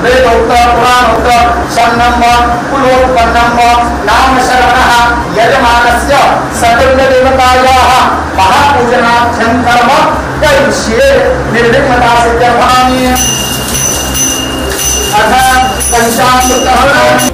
वेदोक्त पुराणोक्त शरणम कुलोत्पन्नम नाम शरणः यजमानस्य सकल देवतायाः महापूजनार्थं कर्म करिष्ये निर्विघ्नता सिद्ध्यर्थानि। अथ पंचामृतः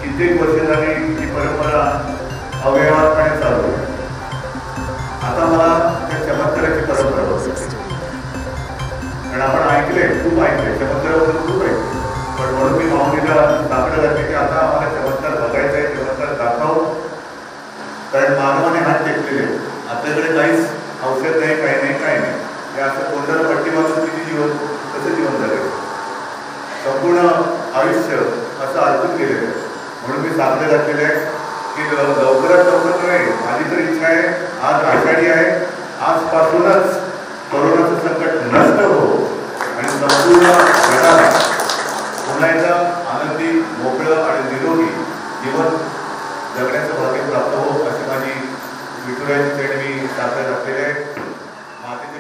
कित्येक वर्ष झाली ही परंपरा अवयवात्मने चालू आहे। आता मला त्या चमत्काराची परंपरा बघायची, कारण आपण ऐकले, खूप ऐकले, चमत्काराबद्दल खूप ऐकले, पण म्हणून मी माऊलीला दाखल घातले की आता आम्हाला चमत्कार बघायचा आहे, चमत्कार दाखव, कारण मानवाने हात टेकलेले आपल्याकडे काहीच औषध नाही, काही नाही, काही नाही, हे असं कोणत्या पट्टीमागून किती जीवन कसं जीवन झालं, संपूर्ण आयुष्य असं अडकून गेलेलं आहे। म्हणून मी साकडे घातलेले आहे की लवकरात लवकर नाही, माझी तर इच्छा आहे, आज आषाढी आहे, आजपासूनच कोरोनाचं संकट नष्ट हो आणि संपूर्ण जगाला पुन्हा एकदा आनंदी, मोकळं आणि निरोगी जीवन जगण्याचं भाग्य प्राप्त हो, अशी माझी विठुरायाची चरणी मी साकडे घातलेले आहे। मातेचे